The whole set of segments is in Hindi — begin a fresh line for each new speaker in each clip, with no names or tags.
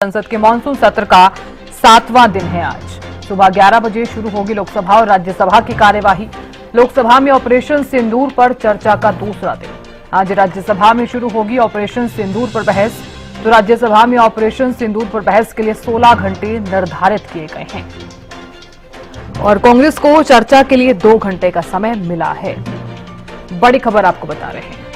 संसद के मानसून सत्र का 7वां दिन है आज। सुबह 11 बजे शुरू होगी लोकसभा और राज्यसभा की कार्यवाही। लोकसभा में ऑपरेशन सिंदूर पर चर्चा का दूसरा दिन। आज राज्यसभा में शुरू होगी ऑपरेशन सिंदूर पर बहस। तो राज्यसभा में ऑपरेशन सिंदूर पर बहस के लिए 16 घंटे निर्धारित किए गए हैं और कांग्रेस को चर्चा के लिए 2 घंटे का समय मिला है। बड़ी खबर आपको बता रहे हैं।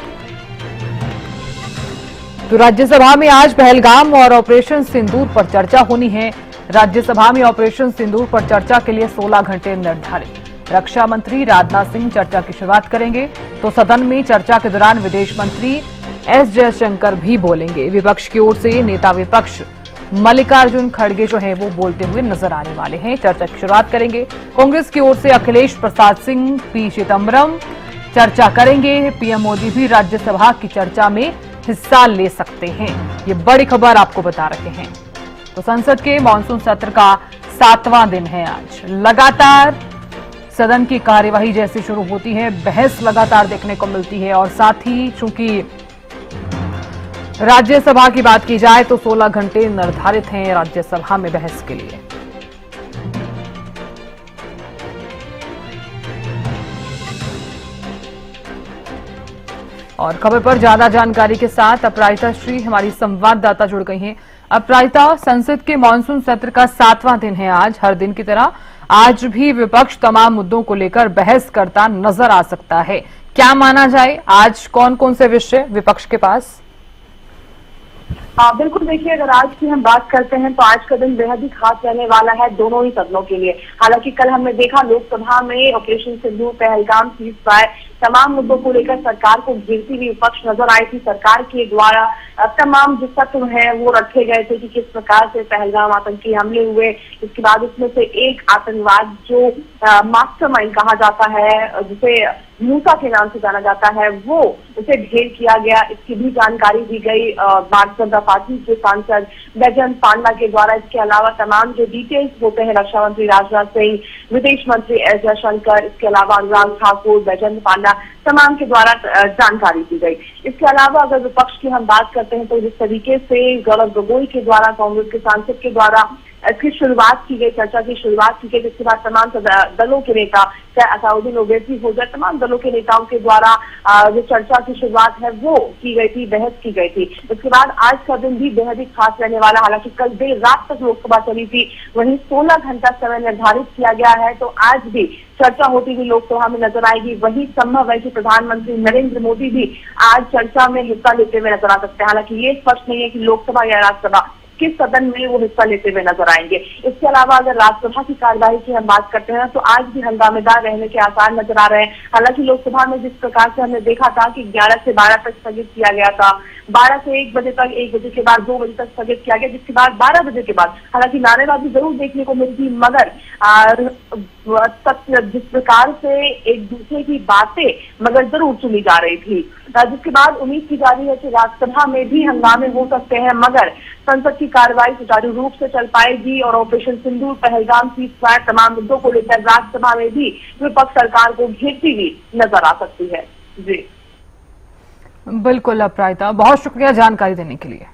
तो राज्यसभा में आज पहलगाम और ऑपरेशन सिंदूर पर चर्चा होनी है। राज्यसभा में ऑपरेशन सिंदूर पर चर्चा के लिए 16 घंटे निर्धारित। रक्षा मंत्री राजनाथ सिंह चर्चा की शुरुआत करेंगे। तो सदन में चर्चा के दौरान विदेश मंत्री एस जयशंकर भी बोलेंगे। विपक्ष की ओर से नेता विपक्ष मल्लिकार्जुन खड़गे जो है वो बोलते हुए नजर आने वाले हैं। चर्चा की शुरुआत करेंगे। कांग्रेस की ओर से अखिलेश प्रसाद सिंह, पी चिदम्बरम चर्चा करेंगे। पीएम मोदी भी राज्यसभा की चर्चा में हिस्सा ले सकते हैं। ये बड़ी खबर आपको बता रहे हैं। तो संसद के मानसून सत्र का 7वां दिन है आज। लगातार सदन की कार्यवाही जैसे शुरू होती है, बहस लगातार देखने को मिलती है और साथ ही चूंकि राज्यसभा की बात की जाए तो 16 घंटे निर्धारित हैं राज्यसभा में बहस के लिए। और खबर पर ज्यादा जानकारी के साथ अपराजिता श्री हमारी संवाददाता जुड़ गई हैं। अपराजिता, संसद के मानसून सत्र का 7वां दिन है आज। हर दिन की तरह आज भी विपक्ष तमाम मुद्दों को लेकर बहस करता नजर आ सकता है। क्या माना जाए, आज कौन कौन से विषय विपक्ष के पास?
बिल्कुल, देखिए, अगर आज की हम बात करते हैं तो आज का दिन बेहद ही खास रहने वाला है दोनों ही सदनों के लिए। हालांकि कल हमने देखा लोकसभा में ऑपरेशन सिंदूर, पहलगाम, सीज़फायर तमाम मुद्दों को लेकर सरकार को घेरती हुई विपक्ष नजर आई थी। सरकार के द्वारा तमाम जो तत्व हैं वो रखे गए थे कि किस प्रकार से पहलगाम आतंकी हमले हुए। इसके बाद उसमें से एक आतंकवाद जो मास्टरमाइंड कहा जाता है, जिसे मूसा के नाम से जाना जाता है, वो उसे ढेर किया गया। इसकी भी जानकारी दी गई भारतीय जनता पार्टी के सांसद बैजयंत पांडा के द्वारा। इसके अलावा तमाम जो डिटेल्स होते हैं रक्षा मंत्री राजनाथ सिंह, विदेश मंत्री एस जयशंकर, इसके अलावा अनुराग ठाकुर, बैजयंत पांडा तमाम के द्वारा जानकारी दी गई। इसके अलावा अगर विपक्ष की हम बात करते हैं तो जिस तरीके से गौरव गोगोई के द्वारा, कांग्रेस के सांसद के द्वारा इसकी शुरुआत की गई, चर्चा की शुरुआत की गई, जिसके बाद तमाम दलों के नेता, चाहे असाउद्दीन ओवैसी हो जाए, तमाम दलों के नेताओं के द्वारा जो चर्चा की शुरुआत है वो की गई थी, बहस की गई थी। इसके बाद आज का दिन भी बेहद ही खास रहने वाला। हालांकि कल देर रात तक लोकसभा चली थी, वहीं 16 घंटा समय निर्धारित किया गया है, तो आज भी चर्चा होती हुई लोकसभा में नजर आएगी। वही संभव है कि प्रधानमंत्री नरेंद्र मोदी भी आज चर्चा में हिस्सा लेते हुए नजर आ सकते हैं। हालांकि ये स्पष्ट नहीं है कि लोकसभा या राज्यसभा किस सदन में वो हिस्सा लेते हुए नजर आएंगे। इसके अलावा अगर राज्यसभा की कार्यवाही की हम बात करते हैं तो आज भी हंगामेदार रहने के आसार नजर आ रहे हैं। हालांकि लोकसभा में जिस प्रकार से हमने देखा था कि 11 से 12 तक स्थगित किया गया था, 12 से 1 बजे तक, 1 बजे के बाद 2 बजे तक स्थगित किया गया, जिसके बाद 12 बजे के बाद हालांकि नारेबाजी जरूर देखने को मिलती, मगर जिस प्रकार से एक दूसरे की बातें मगर जरूर सुनी जा रही थी, जिसके बाद उम्मीद की जा रही है कि राज्यसभा में भी हंगामे हो सकते हैं, मगर संसद की कार्रवाई सुचारू रूप से चल पाएगी और ऑपरेशन सिंदूर, पहलगाम, सीज़फायर तमाम मुद्दों को लेकर राज्यसभा में भी विपक्ष सरकार को घेरती हुई नजर आ सकती है। जी
बिल्कुल अपराजिता, बहुत शुक्रिया जानकारी देने के लिए।